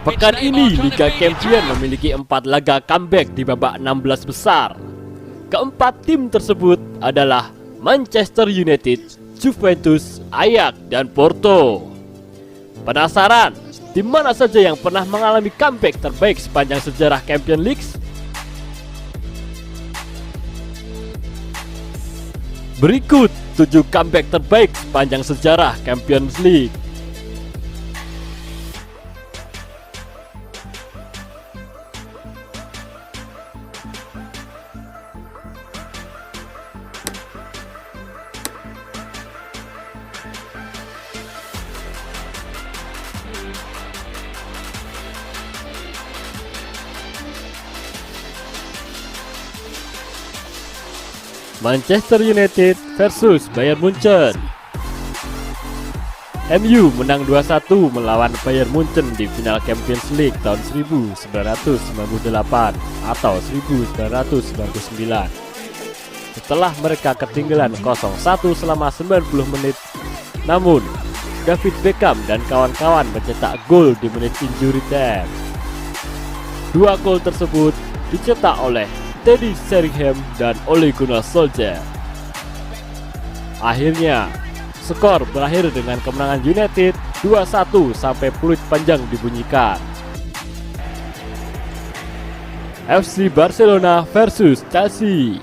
Pekan ini Liga Champions memiliki 4 laga comeback di babak 16 besar. Keempat tim tersebut adalah Manchester United, Juventus, Ajax, dan Porto. Penasaran? Tim mana saja yang pernah mengalami comeback terbaik sepanjang sejarah Champions League? Berikut 7 comeback terbaik sepanjang sejarah Champions League. Manchester United versus Bayern Munchen. MU menang 2-1 melawan Bayern Munchen di final Champions League tahun 1998 atau 1999. Setelah mereka ketinggalan 0-1 selama 90 menit, namun David Beckham dan kawan-kawan mencetak gol di menit injury time. Dua gol tersebut dicetak oleh Teddy Sheringham dan Ole Gunnar Solskjaer. Akhirnya, skor berakhir dengan kemenangan United 2-1 sampai peluit panjang dibunyikan. FC Barcelona versus Chelsea.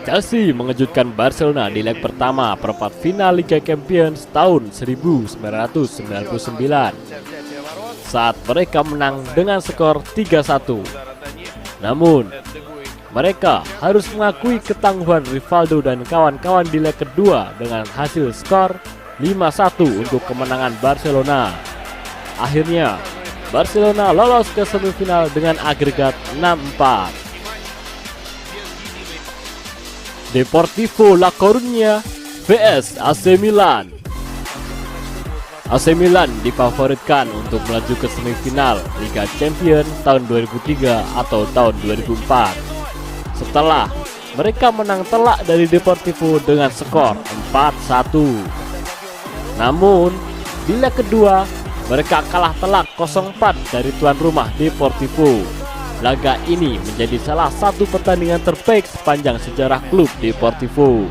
Chelsea mengejutkan Barcelona di leg pertama perempat final Liga Champions tahun 1999 saat mereka menang dengan skor 3-1. Namun, mereka harus mengakui ketangguhan Rivaldo dan kawan-kawan di leg kedua dengan hasil skor 5-1 untuk kemenangan Barcelona. Akhirnya, Barcelona lolos ke semifinal dengan agregat 6-4. Deportivo La Coruña vs AC Milan. AC Milan difavoritkan untuk melaju ke semifinal Liga Champions tahun 2003 atau tahun 2004 setelah mereka menang telak dari Deportivo dengan skor 4-1. Namun di leg kedua mereka kalah telak 0-4 dari tuan rumah Deportivo. Laga ini menjadi salah satu pertandingan terbaik sepanjang sejarah klub Deportivo.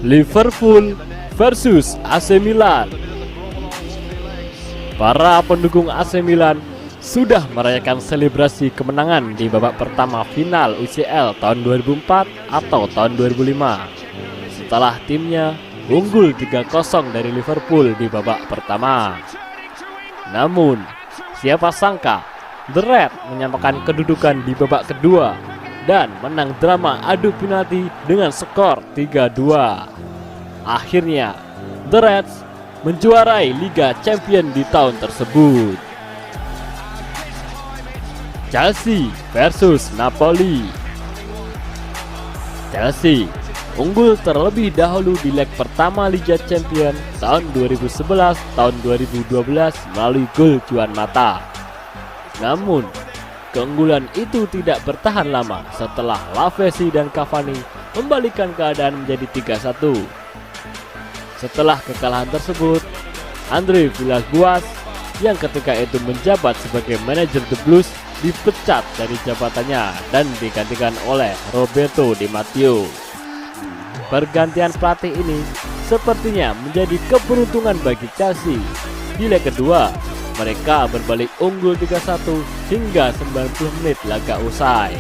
Liverpool versus AC Milan. Para pendukung AC Milan sudah merayakan selebrasi kemenangan di babak pertama final UCL tahun 2004 atau tahun 2005 setelah timnya unggul 3-0 dari Liverpool di babak pertama. Namun, siapa sangka The Reds menyamakan kedudukan di babak kedua dan menang drama adu penalti dengan skor 3-2. Akhirnya, The Reds menjuarai Liga Champions di tahun tersebut. Chelsea versus Napoli. Chelsea unggul terlebih dahulu di leg pertama Liga Champions tahun 2011 tahun 2012 melalui gol Juan Mata. Namun, keunggulan itu tidak bertahan lama setelah Lavezzi dan Cavani membalikan keadaan menjadi 3-1. Setelah kekalahan tersebut, Andre Villas-Boas yang ketika itu menjabat sebagai manajer The Blues dipecat dari jabatannya dan digantikan oleh Roberto Di Matteo. Pergantian pelatih ini sepertinya menjadi keberuntungan bagi Chelsea. Di leg kedua, mereka berbalik unggul 3-1 hingga 90 menit laga usai.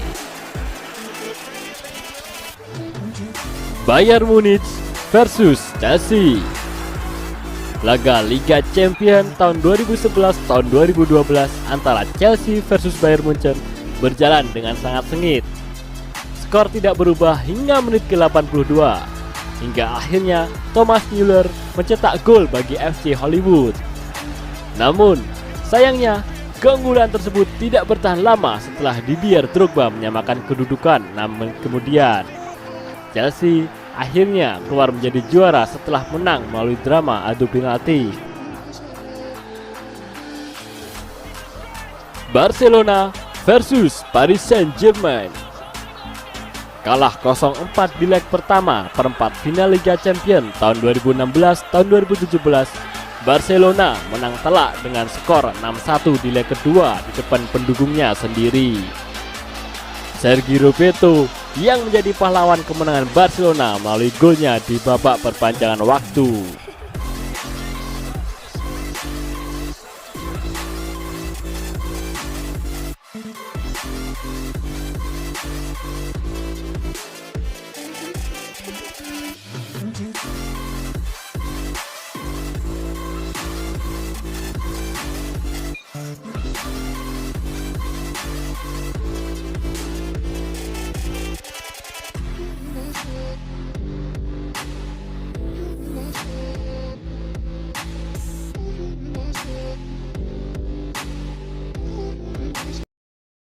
Bayern Munich versus Chelsea. Laga Liga Champions tahun 2011 tahun 2012 antara Chelsea versus Bayern Munchen berjalan dengan sangat sengit. Skor tidak berubah hingga menit ke-82 hingga akhirnya Thomas Müller mencetak gol bagi FC Hollywood. Namun, sayangnya keunggulan tersebut tidak bertahan lama setelah Didier Drogba menyamakan kedudukan 6 menit kemudian. Chelsea akhirnya keluar menjadi juara setelah menang melalui drama adu penalti. Barcelona versus Paris Saint-Germain. kalah 0-4 di leg pertama perempat final Liga Champions tahun 2016 tahun 2017, Barcelona menang telak dengan skor 6-1 di leg kedua di depan pendukungnya sendiri. Sergio Roberto yang menjadi pahlawan kemenangan Barcelona melalui golnya di babak perpanjangan waktu.